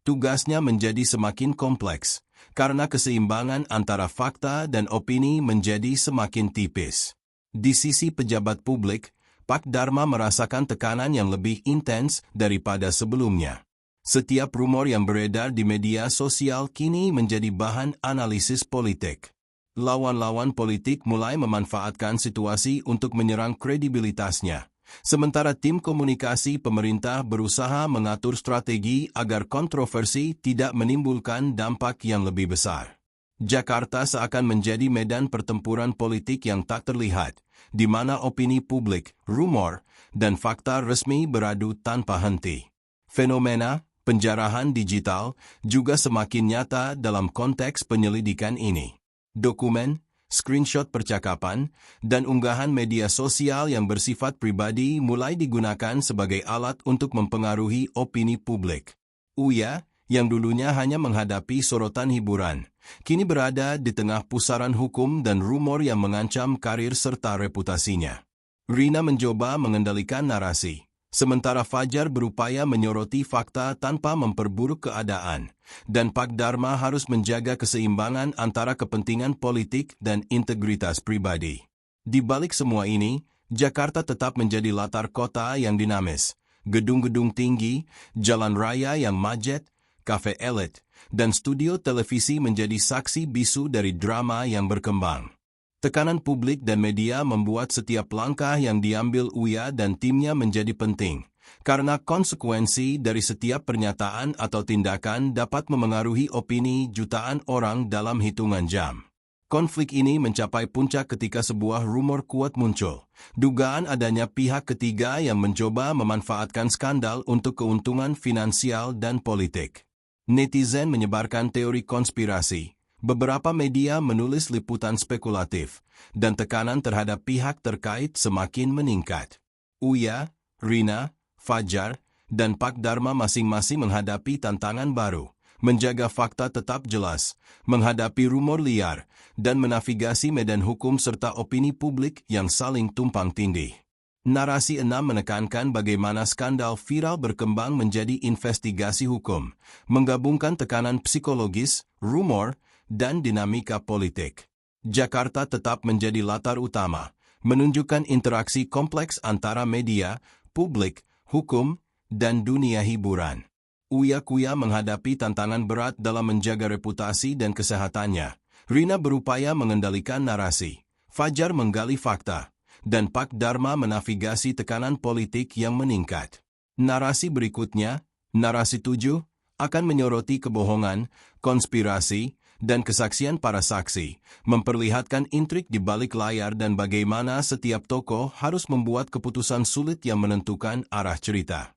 Tugasnya menjadi semakin kompleks, karena keseimbangan antara fakta dan opini menjadi semakin tipis. Di sisi pejabat publik, Pak Dharma merasakan tekanan yang lebih intens daripada sebelumnya. Setiap rumor yang beredar di media sosial kini menjadi bahan analisis politik. Lawan-lawan politik mulai memanfaatkan situasi untuk menyerang kredibilitasnya. Sementara tim komunikasi pemerintah berusaha mengatur strategi agar kontroversi tidak menimbulkan dampak yang lebih besar. Jakarta seakan menjadi medan pertempuran politik yang tak terlihat, di mana opini publik, rumor, dan fakta resmi beradu tanpa henti. Fenomena penjarahan digital juga semakin nyata dalam konteks penyelidikan ini. Dokumen, screenshot percakapan, dan unggahan media sosial yang bersifat pribadi mulai digunakan sebagai alat untuk mempengaruhi opini publik. Uya, yang dulunya hanya menghadapi sorotan hiburan, kini berada di tengah pusaran hukum dan rumor yang mengancam karir serta reputasinya. Rina mencoba mengendalikan narasi, sementara Fajar berupaya menyoroti fakta tanpa memperburuk keadaan, dan Pak Dharma harus menjaga keseimbangan antara kepentingan politik dan integritas pribadi. Di balik semua ini, Jakarta tetap menjadi latar kota yang dinamis. Gedung-gedung tinggi, jalan raya yang macet, kafe elit, dan studio televisi menjadi saksi bisu dari drama yang berkembang. Tekanan publik dan media membuat setiap langkah yang diambil Uya dan timnya menjadi penting, karena konsekuensi dari setiap pernyataan atau tindakan dapat memengaruhi opini jutaan orang dalam hitungan jam. Konflik ini mencapai puncak ketika sebuah rumor kuat muncul, dugaan adanya pihak ketiga yang mencoba memanfaatkan skandal untuk keuntungan finansial dan politik. Netizen menyebarkan teori konspirasi. Beberapa media menulis liputan spekulatif, dan tekanan terhadap pihak terkait semakin meningkat. Uya, Rina, Fajar, dan Pak Dharma masing-masing menghadapi tantangan baru, menjaga fakta tetap jelas, menghadapi rumor liar, dan menavigasi medan hukum serta opini publik yang saling tumpang tindih. Narasi 6 menekankan bagaimana skandal viral berkembang menjadi investigasi hukum, menggabungkan tekanan psikologis, rumor, dan dinamika politik. Jakarta tetap menjadi latar utama, menunjukkan interaksi kompleks antara media, publik, hukum, dan dunia hiburan. Uya-Kuya menghadapi tantangan berat dalam menjaga reputasi dan kesehatannya. Rina berupaya mengendalikan narasi, Fajar menggali fakta, dan Pak Dharma menavigasi tekanan politik yang meningkat. Narasi berikutnya, narasi 7, akan menyoroti kebohongan, konspirasi, dan kesaksian para saksi, memperlihatkan intrik di balik layar dan bagaimana setiap tokoh harus membuat keputusan sulit yang menentukan arah cerita.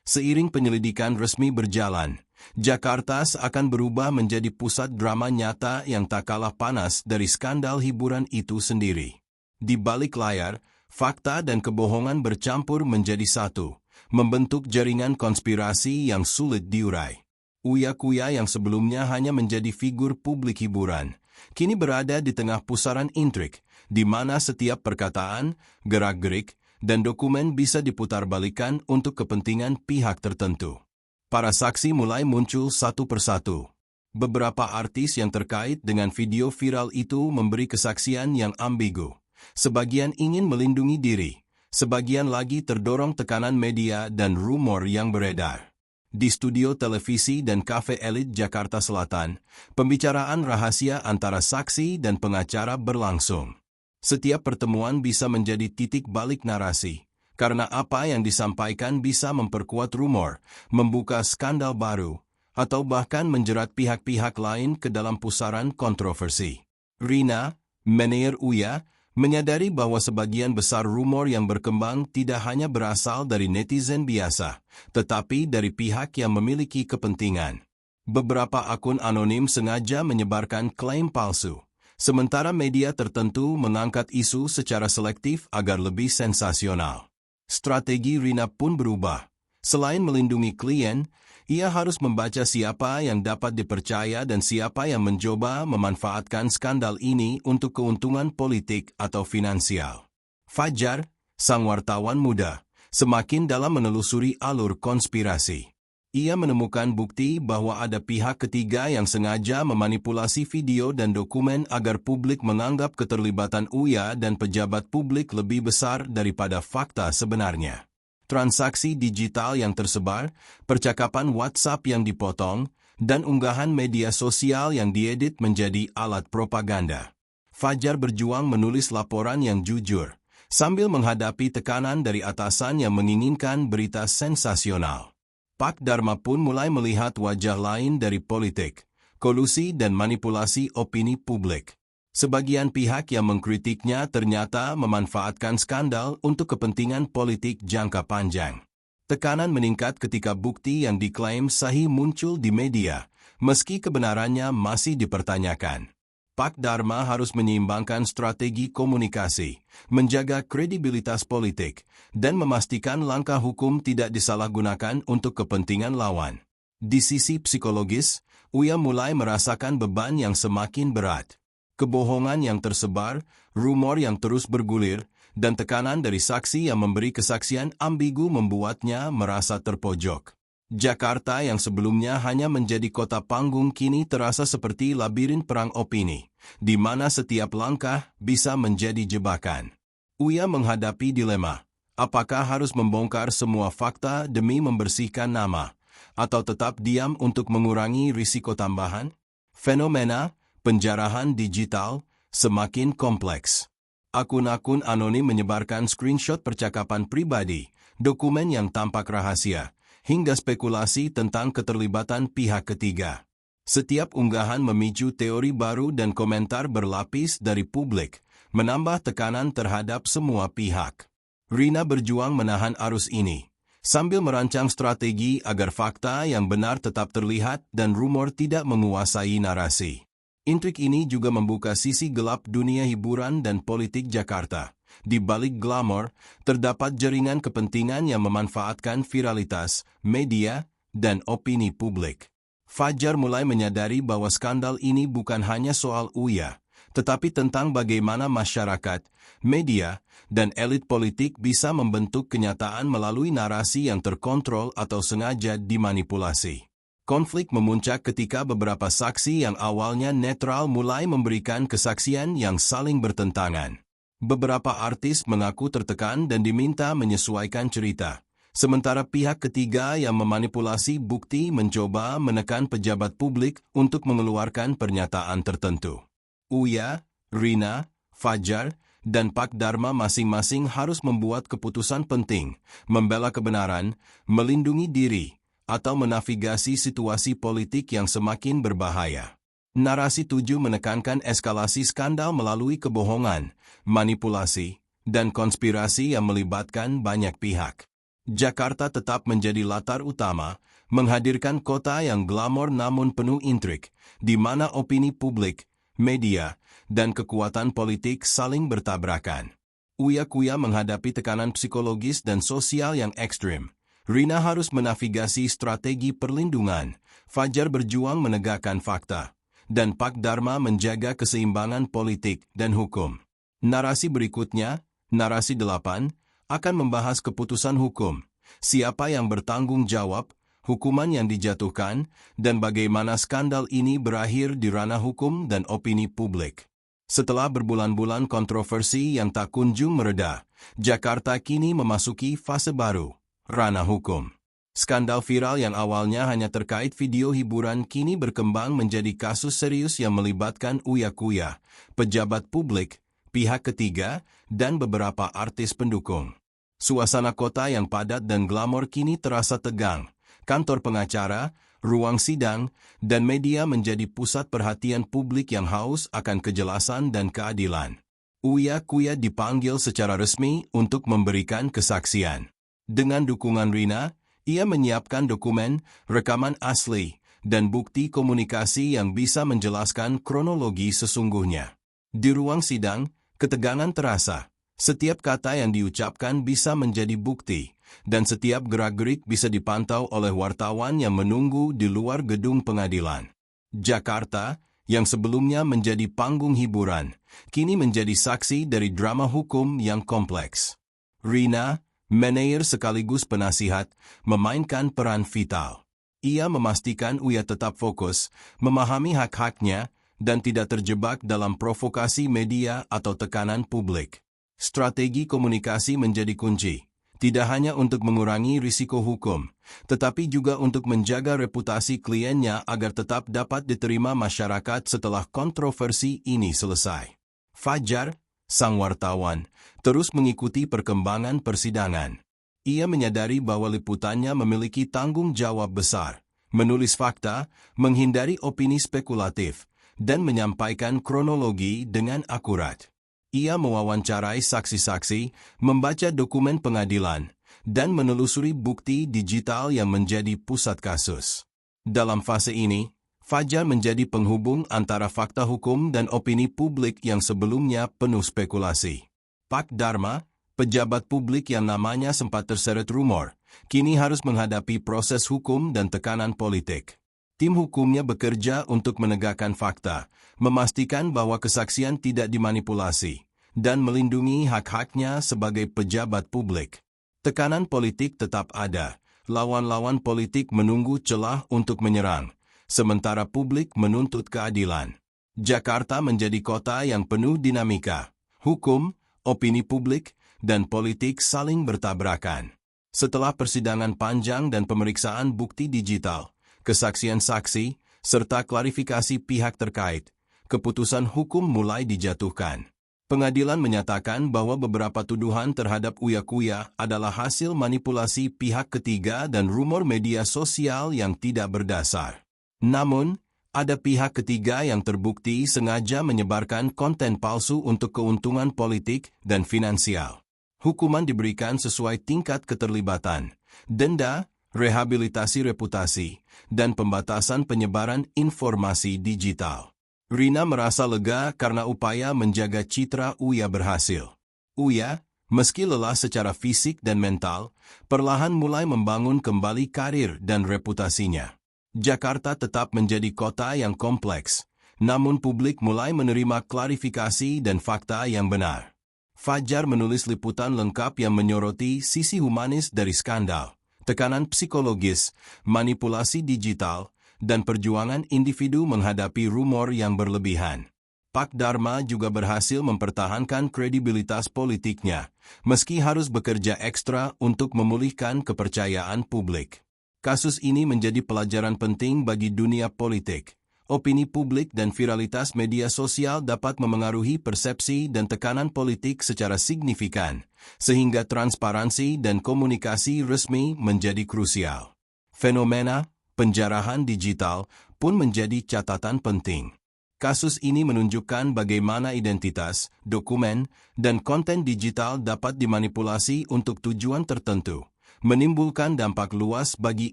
Seiring penyelidikan resmi berjalan, Jakarta seakan berubah menjadi pusat drama nyata yang tak kalah panas dari skandal hiburan itu sendiri. Di balik layar, fakta dan kebohongan bercampur menjadi satu, membentuk jaringan konspirasi yang sulit diurai. Uya-Kuya yang sebelumnya hanya menjadi figur publik hiburan, kini berada di tengah pusaran intrik, di mana setiap perkataan, gerak-gerik, dan dokumen bisa diputarbalikkan untuk kepentingan pihak tertentu. Para saksi mulai muncul satu persatu. Beberapa artis yang terkait dengan video viral itu memberi kesaksian yang ambigu. Sebagian ingin melindungi diri, sebagian lagi terdorong tekanan media dan rumor yang beredar. Di studio televisi dan kafe elit Jakarta Selatan, pembicaraan rahasia antara saksi dan pengacara berlangsung. Setiap pertemuan bisa menjadi titik balik narasi, karena apa yang disampaikan bisa memperkuat rumor, membuka skandal baru, atau bahkan menjerat pihak-pihak lain ke dalam pusaran kontroversi. Rina, Meneer Uya, menyadari bahwa sebagian besar rumor yang berkembang tidak hanya berasal dari netizen biasa, tetapi dari pihak yang memiliki kepentingan. Beberapa akun anonim sengaja menyebarkan klaim palsu, sementara media tertentu mengangkat isu secara selektif agar lebih sensasional. Strategi Rina pun berubah. Selain melindungi klien, ia harus membaca siapa yang dapat dipercaya dan siapa yang mencoba memanfaatkan skandal ini untuk keuntungan politik atau finansial. Fajar, sang wartawan muda, semakin dalam menelusuri alur konspirasi. Ia menemukan bukti bahwa ada pihak ketiga yang sengaja memanipulasi video dan dokumen agar publik menganggap keterlibatan Uya dan pejabat publik lebih besar daripada fakta sebenarnya. Transaksi digital yang tersebar, percakapan WhatsApp yang dipotong, dan unggahan media sosial yang diedit menjadi alat propaganda. Fajar berjuang menulis laporan yang jujur, sambil menghadapi tekanan dari atasan yang menginginkan berita sensasional. Pak Dharma pun mulai melihat wajah lain dari politik, kolusi dan manipulasi opini publik. Sebagian pihak yang mengkritiknya ternyata memanfaatkan skandal untuk kepentingan politik jangka panjang. Tekanan meningkat ketika bukti yang diklaim sahih muncul di media, meski kebenarannya masih dipertanyakan. Pak Dharma harus menyeimbangkan strategi komunikasi, menjaga kredibilitas politik, dan memastikan langkah hukum tidak disalahgunakan untuk kepentingan lawan. Di sisi psikologis, Uya mulai merasakan beban yang semakin berat. Kebohongan yang tersebar, rumor yang terus bergulir, dan tekanan dari saksi yang memberi kesaksian ambigu membuatnya merasa terpojok. Jakarta yang sebelumnya hanya menjadi kota panggung kini terasa seperti labirin perang opini, di mana setiap langkah bisa menjadi jebakan. Uya menghadapi dilema, apakah harus membongkar semua fakta demi membersihkan nama, atau tetap diam untuk mengurangi risiko tambahan? Fenomena penjarahan digital semakin kompleks. Akun-akun anonim menyebarkan screenshot percakapan pribadi, dokumen yang tampak rahasia, hingga spekulasi tentang keterlibatan pihak ketiga. Setiap unggahan memicu teori baru dan komentar berlapis dari publik, menambah tekanan terhadap semua pihak. Rina berjuang menahan arus ini, sambil merancang strategi agar fakta yang benar tetap terlihat dan rumor tidak menguasai narasi. Intrik ini juga membuka sisi gelap dunia hiburan dan politik Jakarta. Di balik glamor, terdapat jaringan kepentingan yang memanfaatkan viralitas, media, dan opini publik. Fajar mulai menyadari bahwa skandal ini bukan hanya soal Uya, tetapi tentang bagaimana masyarakat, media, dan elit politik bisa membentuk kenyataan melalui narasi yang terkontrol atau sengaja dimanipulasi. Konflik memuncak ketika beberapa saksi yang awalnya netral mulai memberikan kesaksian yang saling bertentangan. Beberapa artis mengaku tertekan dan diminta menyesuaikan cerita, sementara pihak ketiga yang memanipulasi bukti mencoba menekan pejabat publik untuk mengeluarkan pernyataan tertentu. Uya, Rina, Fajar, dan Pak Dharma masing-masing harus membuat keputusan penting, membela kebenaran, melindungi diri, atau menavigasi situasi politik yang semakin berbahaya. Narasi 7 menekankan eskalasi skandal melalui kebohongan, manipulasi, dan konspirasi yang melibatkan banyak pihak. Jakarta tetap menjadi latar utama, menghadirkan kota yang glamor namun penuh intrik, di mana opini publik, media, dan kekuatan politik saling bertabrakan. Uya-Kuya menghadapi tekanan psikologis dan sosial yang ekstrim. Rina harus menavigasi strategi perlindungan, Fajar berjuang menegakkan fakta, dan Pak Dharma menjaga keseimbangan politik dan hukum. Narasi berikutnya, narasi 8, akan membahas keputusan hukum, siapa yang bertanggung jawab, hukuman yang dijatuhkan, dan bagaimana skandal ini berakhir di ranah hukum dan opini publik. Setelah berbulan-bulan kontroversi yang tak kunjung mereda, Jakarta kini memasuki fase baru. Ranah hukum. Skandal viral yang awalnya hanya terkait video hiburan kini berkembang menjadi kasus serius yang melibatkan Uya-Kuya, pejabat publik, pihak ketiga, dan beberapa artis pendukung. Suasana kota yang padat dan glamor kini terasa tegang. Kantor pengacara, ruang sidang, dan media menjadi pusat perhatian publik yang haus akan kejelasan dan keadilan. Uya-Kuya dipanggil secara resmi untuk memberikan kesaksian. Dengan dukungan Rina, ia menyiapkan dokumen, rekaman asli, dan bukti komunikasi yang bisa menjelaskan kronologi sesungguhnya. Di ruang sidang, ketegangan terasa. Setiap kata yang diucapkan bisa menjadi bukti, dan setiap gerak-gerik bisa dipantau oleh wartawan yang menunggu di luar gedung pengadilan. Jakarta, yang sebelumnya menjadi panggung hiburan, kini menjadi saksi dari drama hukum yang kompleks. Rina, manajer sekaligus penasihat, memainkan peran vital. Ia memastikan Uya tetap fokus, memahami hak-haknya, dan tidak terjebak dalam provokasi media atau tekanan publik. Strategi komunikasi menjadi kunci, tidak hanya untuk mengurangi risiko hukum, tetapi juga untuk menjaga reputasi kliennya agar tetap dapat diterima masyarakat setelah kontroversi ini selesai. Fajar, sang wartawan, terus mengikuti perkembangan persidangan. Ia menyadari bahwa liputannya memiliki tanggung jawab besar, menulis fakta, menghindari opini spekulatif, dan menyampaikan kronologi dengan akurat. Ia mewawancarai saksi-saksi, membaca dokumen pengadilan, dan menelusuri bukti digital yang menjadi pusat kasus. Dalam fase ini, Fajar menjadi penghubung antara fakta hukum dan opini publik yang sebelumnya penuh spekulasi. Pak Dharma, pejabat publik yang namanya sempat terseret rumor, kini harus menghadapi proses hukum dan tekanan politik. Tim hukumnya bekerja untuk menegakkan fakta, memastikan bahwa kesaksian tidak dimanipulasi, dan melindungi hak-haknya sebagai pejabat publik. Tekanan politik tetap ada, lawan-lawan politik menunggu celah untuk menyerang, sementara publik menuntut keadilan. Jakarta menjadi kota yang penuh dinamika. Hukum, opini publik, dan politik saling bertabrakan. Setelah persidangan panjang dan pemeriksaan bukti digital, kesaksian saksi, serta klarifikasi pihak terkait, keputusan hukum mulai dijatuhkan. Pengadilan menyatakan bahwa beberapa tuduhan terhadap Uya Kuya adalah hasil manipulasi pihak ketiga dan rumor media sosial yang tidak berdasar. Namun, ada pihak ketiga yang terbukti sengaja menyebarkan konten palsu untuk keuntungan politik dan finansial. Hukuman diberikan sesuai tingkat keterlibatan, denda, rehabilitasi reputasi, dan pembatasan penyebaran informasi digital. Rina merasa lega karena upaya menjaga citra Uya berhasil. Uya, meski lelah secara fisik dan mental, perlahan mulai membangun kembali karir dan reputasinya. Jakarta tetap menjadi kota yang kompleks, namun publik mulai menerima klarifikasi dan fakta yang benar. Fajar menulis liputan lengkap yang menyoroti sisi humanis dari skandal, tekanan psikologis, manipulasi digital, dan perjuangan individu menghadapi rumor yang berlebihan. Pak Dharma juga berhasil mempertahankan kredibilitas politiknya, meski harus bekerja ekstra untuk memulihkan kepercayaan publik. Kasus ini menjadi pelajaran penting bagi dunia politik. Opini publik dan viralitas media sosial dapat memengaruhi persepsi dan tekanan politik secara signifikan, sehingga transparansi dan komunikasi resmi menjadi krusial. Fenomena penjarahan digital pun menjadi catatan penting. Kasus ini menunjukkan bagaimana identitas, dokumen, dan konten digital dapat dimanipulasi untuk tujuan tertentu, menimbulkan dampak luas bagi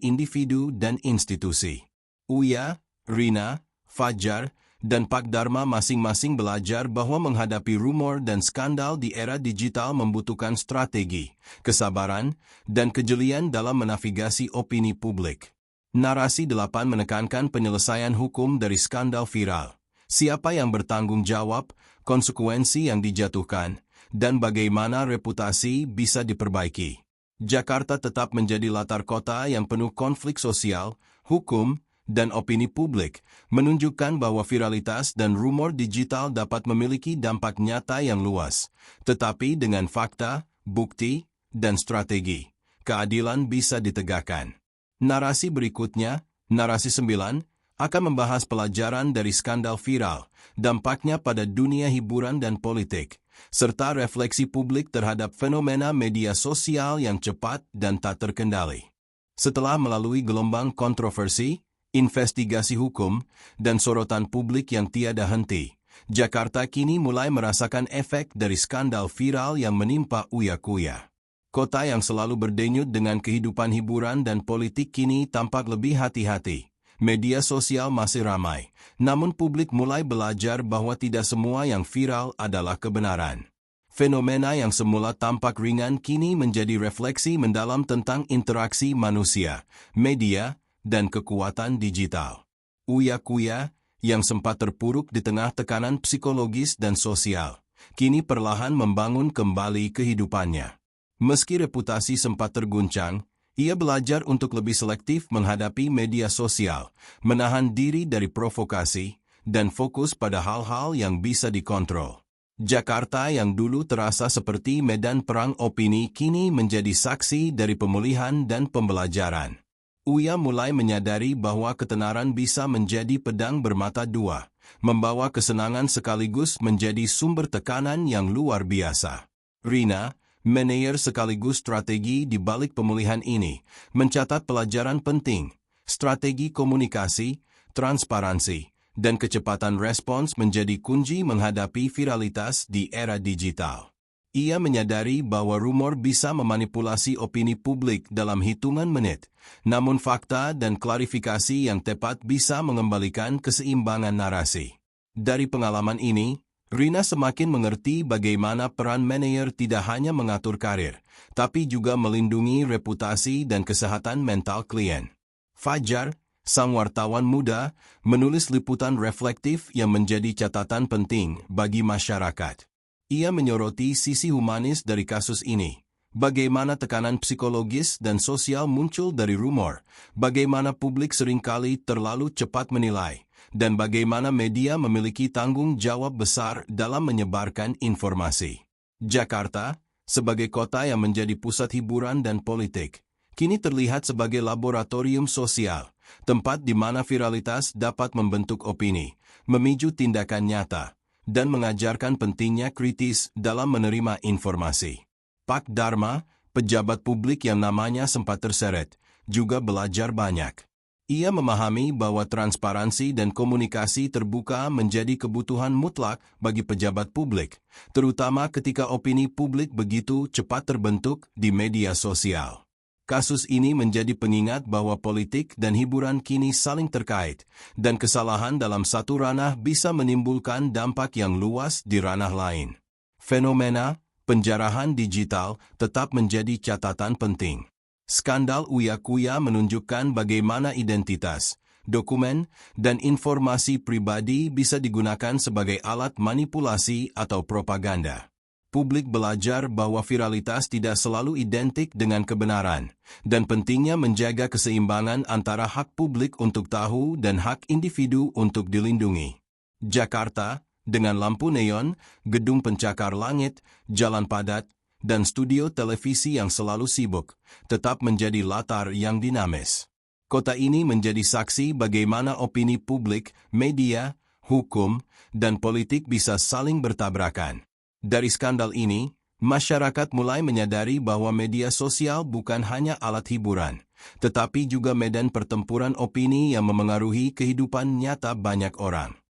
individu dan institusi. Uya, Rina, Fajar, dan Pak Dharma masing-masing belajar bahwa menghadapi rumor dan skandal di era digital membutuhkan strategi, kesabaran, dan kejelian dalam menavigasi opini publik. Narasi 8 menekankan penyelesaian hukum dari skandal viral. Siapa yang bertanggung jawab, konsekuensi yang dijatuhkan, dan bagaimana reputasi bisa diperbaiki. Jakarta tetap menjadi latar kota yang penuh konflik sosial, hukum, dan opini publik, menunjukkan bahwa viralitas dan rumor digital dapat memiliki dampak nyata yang luas. Tetapi dengan fakta, bukti, dan strategi, keadilan bisa ditegakkan. Narasi berikutnya, narasi 9, akan membahas pelajaran dari skandal viral, dampaknya pada dunia hiburan dan politik, serta refleksi publik terhadap fenomena media sosial yang cepat dan tak terkendali. Setelah melalui gelombang kontroversi, investigasi hukum, dan sorotan publik yang tiada henti, Jakarta kini mulai merasakan efek dari skandal viral yang menimpa Uya Kuya. Kota yang selalu berdenyut dengan kehidupan hiburan dan politik kini tampak lebih hati-hati. Media sosial masih ramai, namun publik mulai belajar bahwa tidak semua yang viral adalah kebenaran. Fenomena yang semula tampak ringan kini menjadi refleksi mendalam tentang interaksi manusia, media, dan kekuatan digital. Uya Kuya, yang sempat terpuruk di tengah tekanan psikologis dan sosial, kini perlahan membangun kembali kehidupannya. Meski reputasi sempat terguncang, ia belajar untuk lebih selektif menghadapi media sosial, menahan diri dari provokasi, dan fokus pada hal-hal yang bisa dikontrol. Jakarta yang dulu terasa seperti medan perang opini kini menjadi saksi dari pemulihan dan pembelajaran. Uya mulai menyadari bahwa ketenaran bisa menjadi pedang bermata dua, membawa kesenangan sekaligus menjadi sumber tekanan yang luar biasa. Rina, manajer sekaligus strategi di balik pemulihan ini, mencatat pelajaran penting, strategi komunikasi, transparansi, dan kecepatan respons menjadi kunci menghadapi viralitas di era digital. Ia menyadari bahwa rumor bisa memanipulasi opini publik dalam hitungan menit, namun fakta dan klarifikasi yang tepat bisa mengembalikan keseimbangan narasi. Dari pengalaman ini, Rina semakin mengerti bagaimana peran manajer tidak hanya mengatur karir, tapi juga melindungi reputasi dan kesehatan mental klien. Fajar, sang wartawan muda, menulis liputan reflektif yang menjadi catatan penting bagi masyarakat. Ia menyoroti sisi humanis dari kasus ini, bagaimana tekanan psikologis dan sosial muncul dari rumor, bagaimana publik seringkali terlalu cepat menilai, dan bagaimana media memiliki tanggung jawab besar dalam menyebarkan informasi. Jakarta, sebagai kota yang menjadi pusat hiburan dan politik, kini terlihat sebagai laboratorium sosial, tempat di mana viralitas dapat membentuk opini, memicu tindakan nyata, dan mengajarkan pentingnya kritis dalam menerima informasi. Pak Dharma, pejabat publik yang namanya sempat terseret, juga belajar banyak. Ia memahami bahwa transparansi dan komunikasi terbuka menjadi kebutuhan mutlak bagi pejabat publik, terutama ketika opini publik begitu cepat terbentuk di media sosial. Kasus ini menjadi pengingat bahwa politik dan hiburan kini saling terkait, dan kesalahan dalam satu ranah bisa menimbulkan dampak yang luas di ranah lain. Fenomena penjarahan digital tetap menjadi catatan penting. Skandal Uyakuya menunjukkan bagaimana identitas, dokumen, dan informasi pribadi bisa digunakan sebagai alat manipulasi atau propaganda. Publik belajar bahwa viralitas tidak selalu identik dengan kebenaran, dan pentingnya menjaga keseimbangan antara hak publik untuk tahu dan hak individu untuk dilindungi. Jakarta, dengan lampu neon, gedung pencakar langit, jalan padat, dan studio televisi yang selalu sibuk, tetap menjadi latar yang dinamis. Kota ini menjadi saksi bagaimana opini publik, media, hukum, dan politik bisa saling bertabrakan. Dari skandal ini, masyarakat mulai menyadari bahwa media sosial bukan hanya alat hiburan, tetapi juga medan pertempuran opini yang memengaruhi kehidupan nyata banyak orang.